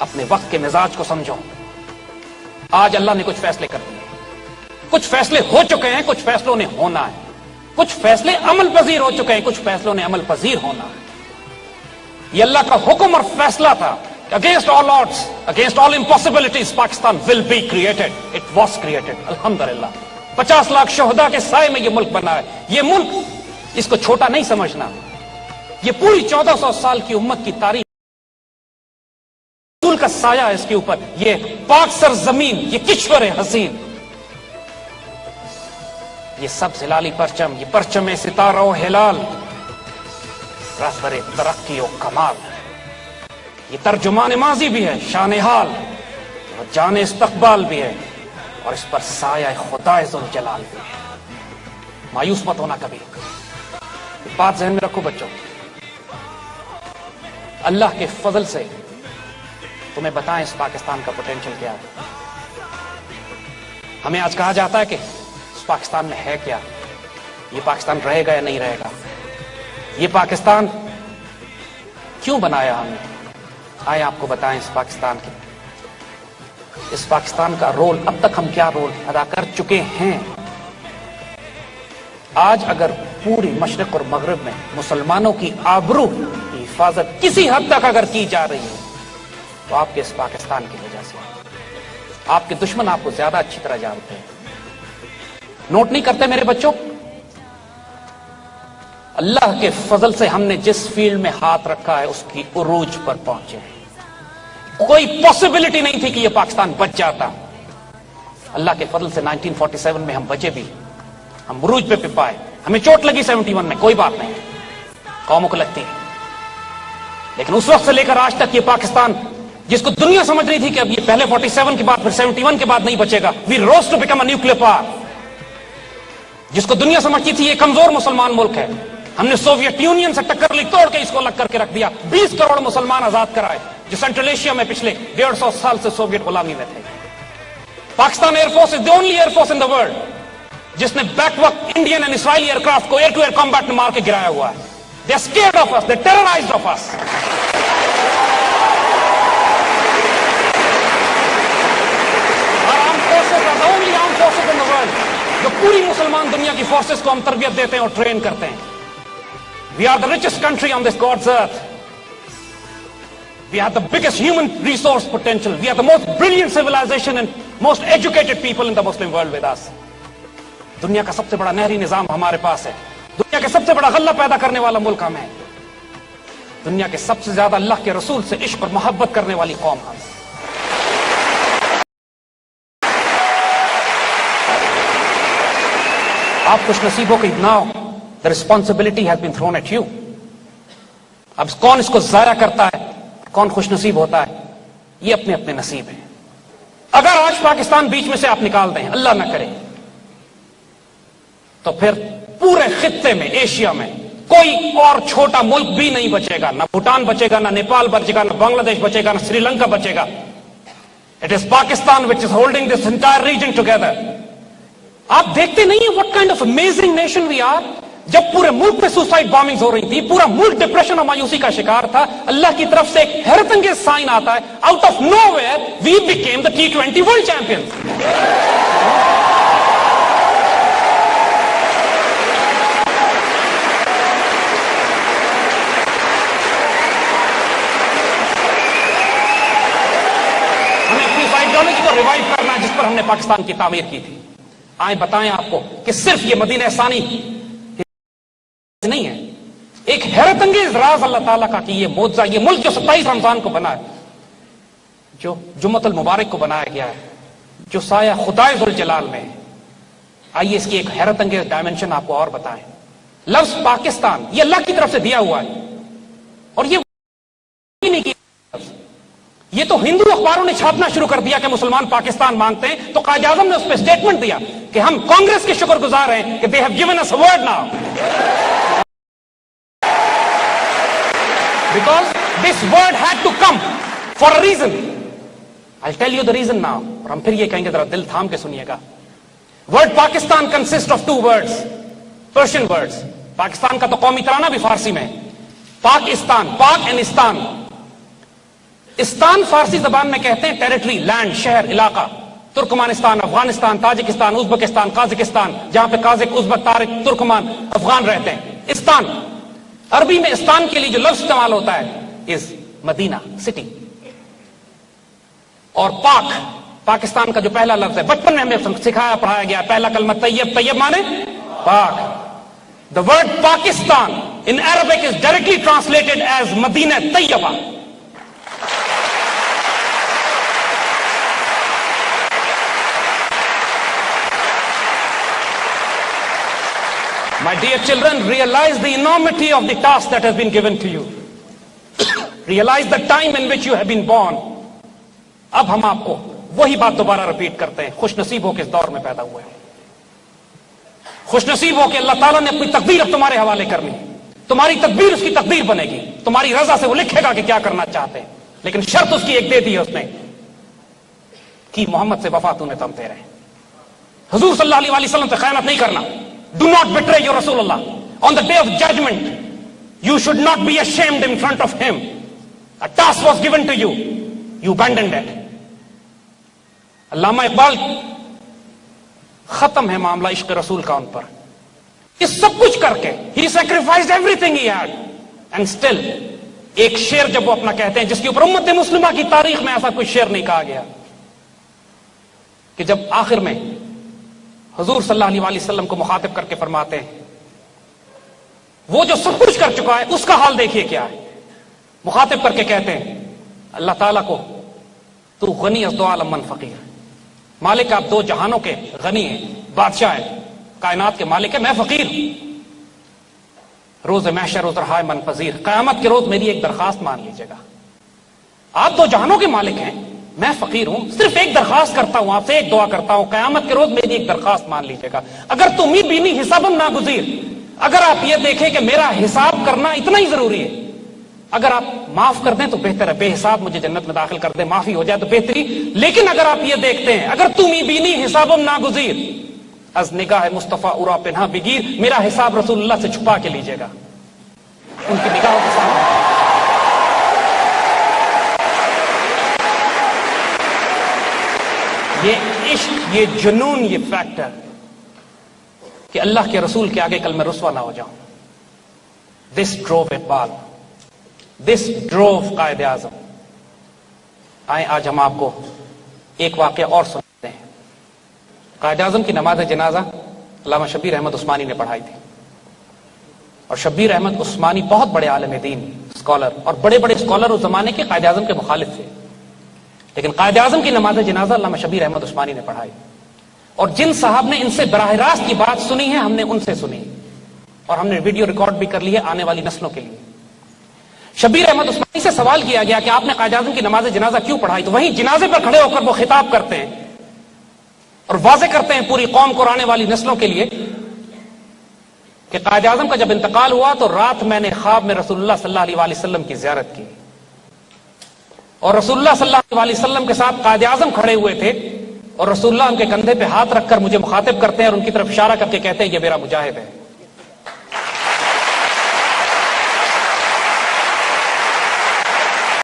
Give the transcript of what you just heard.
اپنے وقت کے مزاج کو سمجھو. آج اللہ نے کچھ فیصلے کر دیے, کچھ فیصلے ہو چکے ہیں, کچھ فیصلوں نے ہونا ہے, کچھ فیصلے عمل پذیر ہو چکے ہیں, کچھ فیصلوں نے عمل پذیر ہونا ہے. یہ اللہ کا حکم اور فیصلہ تھا. Against all odds, against all impossibilities, Pakistan will be created. It was created. الحمدللہ 50 لاکھ شہداء کے سائے میں یہ ملک بنا ہے. یہ ملک, اس کو چھوٹا نہیں سمجھنا, یہ پوری 1400 سال کی امت کی تاریخ کا سایہ ہے اس کے اوپر. یہ پاک سرزمین, یہ کشور حسین, یہ سب ہلالی پرچم, یہ پرچم ستارہ و ہلال, راسبر ترقی و کمال, یہ ترجمان ماضی بھی ہے, شان حال اور جان استقبال بھی ہے, اور اس پر سایہ خدا ذوالجلال بھی ہے. مایوس مت ہونا کبھی. بات ذہن میں رکھو بچوں, اللہ کے فضل سے تمہیں بتائیں اس پاکستان کا پوٹینشل کیا ہے. ہمیں آج کہا جاتا ہے کہ اس پاکستان میں ہے کیا, یہ پاکستان رہے گا یا نہیں رہے گا, یہ پاکستان کیوں بنایا ہم نے. آئے آپ کو بتائیں اس پاکستان کا رول, اب تک ہم کیا رول ادا کر چکے ہیں. آج اگر پوری مشرق اور مغرب میں مسلمانوں کی آبرو کی حفاظت کسی حد تک اگر کی جا رہی ہے تو آپ کے اس پاکستان کی وجہ سے. آپ کے دشمن آپ کو زیادہ اچھی طرح جانتے ہیں. نوٹ نہیں کرتے میرے بچوں, اللہ کے فضل سے ہم نے جس فیلڈ میں ہاتھ رکھا ہے اس کی عروج پر پہنچے ہیں. کوئی پاسبلٹی نہیں تھی کہ یہ پاکستان بچ جاتا. اللہ کے فضل سے 1947 میں ہم بچے بھی, ہم عروج پہ پائے. ہمیں چوٹ لگی 71 میں, کوئی بات نہیں, قوموں کو لگتی ہے, لیکن اس وقت سے لے کر آج تک یہ پاکستان جس کو دنیا سمجھ رہی تھی کہ اب یہ پہلے 47 کے بعد پھر 71 کے بعد نہیں بچے گا, we rose to become a nuclear power. جس کو دنیا سمجھتی تھی یہ کمزور مسلمان ملک ہے, ہم نے سوویت یونین سے ٹکر لی, توڑ کے اس کو الگ کر کے رکھ دیا. 20 کروڑ مسلمان آزاد کرائے جو سینٹرل ایشیا میں پچھلے 150 سال سے سوویت غلامی میں تھے. Pakistan air force is the only air force in the world جس نے بیک وقت Indian and Israeli aircraft کو ایئر ٹو ایئر کمبیٹ میں مار کے گرایا ہوا ہے. They are scared of us, they terrorized of us. جو پوری مسلمان دنیا کی فورسز کو ہم تربیت دیتے ہیں اور ٹرین کرتے ہیں. We are the richest country on this God's earth. We have the biggest human resource potential. We are the most brilliant civilisation and most educated people in the Muslim world with us. دنیا کا سب سے بڑا نہری نظام ہمارے پاس ہے. دنیا کا سب سے بڑا غلہ پیدا کرنے والا ملک ہم ہے. دنیا کے سب سے زیادہ اللہ کے رسول سے عشق اور محبت کرنے والی قوم ہم ہے. آپ خوش نصیبوں کی now, the responsibility has been thrown at you. اب کون اس کو ضائع کرتا ہے, کون خوش نصیب ہوتا ہے, یہ اپنے اپنے نصیب ہیں. اگر آج پاکستان بیچ میں سے آپ نکال دیں, اللہ نہ کرے, تو پھر پورے خطے میں, ایشیا میں کوئی اور چھوٹا ملک بھی نہیں بچے گا. نہ بھوٹان بچے گا, نہ نیپال بچے گا, نہ بنگلہ دیش بچے گا, نہ سری لنکا بچے گا. It is Pakistan which is holding this entire region together. آپ دیکھتے نہیں ہیں what kind of amazing nation we are. جب پورے ملک پہ سوسائڈ بامبنگز ہو رہی تھی, پورا ملک ڈپریشن اور مایوسی کا شکار تھا, اللہ کی طرف سے ایک حیرت انگیز سائن آتا ہے, out of nowhere we became the T20 world champion. ہمیں اپنی آئیڈیالوجی کو ریوائو کرنا ہے جس پر ہم نے پاکستان کی تعمیر کی تھی. آئیں بتائیں آپ کو کہ صرف یہ مدینہ ثانی نہیں ہے, ایک حیرت انگیز راز اللہ تعالیٰ کا کہ یہ معجزہ, یہ ملک جو 27 رمضان کو بنا ہے, جو جمعۃ المبارک کو بنایا گیا ہے, جو سایہ خدائے ذوالجلال میں ہے. آئیے اس کی ایک حیرت انگیز ڈائمنشن آپ کو اور بتائیں. لفظ پاکستان یہ اللہ کی طرف سے دیا ہوا ہے, اور یہ نہیں کیا, یہ تو ہندو اخباروں نے چھاپنا شروع کر دیا کہ مسلمان پاکستان مانگتے ہیں, تو قائد اعظم نے اس پہ اسٹیٹمنٹ دیا کہ ہم کانگریس کے شکر گزار ہیں کہ they have given us a word now. Because this word had to come for a reason. I'll tell you the reason now. اور ہم پھر یہ کہیں گے, ذرا دل تھام کے سنیے گا. Word Pakistan consists of 2 words, Persian words. Pakistan کا تو قومی ترانہ بھی فارسی میں, پاکستان, پاک اینڈ استان. استان فارسی زبان میں کہتے ہیں ٹیریٹری، لینڈ، شہر، علاقہ. Turkmenistan, Afghanistan, Tajikistan, Uzbekistan, Kazakhstan, جہاں پہ قازق، ازبک، تارک، ترکمان، افغان رہتے ہیں. استان، عربی میں استان کے لیے جو لفظ استعمال ہوتا ہے از مدینہ، سٹی. اور پاک، پاکستان کا جو پہلا لفظ ہے، بچپن میں ہمیں سکھایا پڑھایا گیا پہلا کلمہ طیب. طیب مانے پاک. The word Pakistan in Arabic is directly translated as Madinah Tayyibah. My dear children, realize the enormity of the task that has been given to you. Realize the time in which you have been born. اب ہم آپ کو وہی بات دوبارہ repeat کرتے ہیں. خوش نصیب ہو کے اس دور میں پیدا ہوئے ہیں. خوش نصیب ہو کہ اللہ تعالیٰ نے اپنی تقدیر اب تمہارے حوالے کرنی. تمہاری تقدیر اس کی تقدیر بنے گی. تمہاری رضا سے وہ لکھے گا کہ کیا کرنا چاہتے ہیں. لیکن شرط اس کی ایک دے دی ہے اس نے کہ محمد سے وفا تو نے تم تیرے. حضور صلی اللہ علیہ وسلم سے خیانت نہیں کرنا. Do not betray your Rasulullah. On the day of judgment, you should not be ashamed in front of him. A task was given to you. You abandoned it. علامہ اقبال ختم ہے معاملہ عشق رسول کا ان پر. اس سب کچھ کر کے he sacrificed everything he had and still ایک شعر جب وہ اپنا کہتے ہیں جس کے اوپر امت مسلمہ کی تاریخ میں ایسا کوئی شعر نہیں کہا گیا کہ جب آخر میں حضور صلی اللہ علیہ وسلم کو مخاطب کر کے فرماتے ہیں وہ جو سب کچھ کر چکا ہے اس کا حال دیکھیے کیا ہے. مخاطب کر کے کہتے ہیں اللہ تعالیٰ کو تو غنی از دو عالم من فقیر. مالک آپ دو جہانوں کے غنی ہیں، بادشاہ ہیں، کائنات کے مالک ہیں، میں فقیر ہوں. روز محشر روز رہائے من پذیر، قیامت کے روز میری ایک درخواست مان لیجیے گا. آپ دو جہانوں کے مالک ہیں، میں فقیر ہوں، صرف ایک درخواست کرتا ہوں آپ سے، ایک دعا کرتا ہوں، قیامت کے روز میری ایک درخواست مان لیجیے گا. اگر تم ہی بینی حسابم ناگزیر، اگر آپ یہ دیکھیں کہ میرا حساب کرنا اتنا ہی ضروری ہے، اگر آپ معاف کر دیں تو بہتر ہے، بے حساب مجھے جنت میں داخل کر دیں، معافی ہو جائے تو بہتری. لیکن اگر آپ یہ دیکھتے ہیں اگر تم ہی بینی حسابم ناگزیر از نگاہ مصطفیٰ اورا پنہا بگیر، میرا حساب رسول اللہ سے چھپا کے لیجیے گا ان کی نگاہوں کے سامنے. یہ عشق، یہ جنون، یہ فیکٹر کہ اللہ کے رسول کے آگے کل میں رسوا نہ ہو جاؤں. دس ڈروو اقبال، دس ڈروو قائد اعظم. آئیں آج ہم آپ کو ایک واقعہ اور سناتے ہیں. قائد اعظم کی نماز جنازہ علامہ شبیر احمد عثمانی نے پڑھائی تھی. اور شبیر احمد عثمانی بہت بڑے عالم دین، اسکالر، اور بڑے بڑے اسکالر اس زمانے کے قائد اعظم کے مخالف تھے. لیکن قائد اعظم کی نماز جنازہ علامہ شبیر احمد عثمانی نے پڑھائی. اور جن صاحب نے ان سے براہ راست کی بات سنی ہے ہم نے ان سے سنی، اور ہم نے ویڈیو ریکارڈ بھی کر لی ہے آنے والی نسلوں کے لیے. شبیر احمد عثمانی سے سوال کیا گیا کہ آپ نے قائد اعظم کی نماز جنازہ کیوں پڑھائی؟ تو وہیں جنازے پر کھڑے ہو کر وہ خطاب کرتے ہیں اور واضح کرتے ہیں پوری قوم کو اور آنے والی نسلوں کے لیے کہ قائد اعظم کا جب انتقال ہوا تو رات میں نے خواب میں رسول اللہ صلی اللہ علیہ وسلم کی زیارت کی، اور رسول اللہ صلی اللہ علیہ وسلم کے ساتھ قائد اعظم کھڑے ہوئے تھے، اور رسول اللہ ان کے کندھے پہ ہاتھ رکھ کر مجھے مخاطب کرتے ہیں اور ان کی طرف اشارہ کر کے کہتے ہیں یہ میرا مجاہد ہے.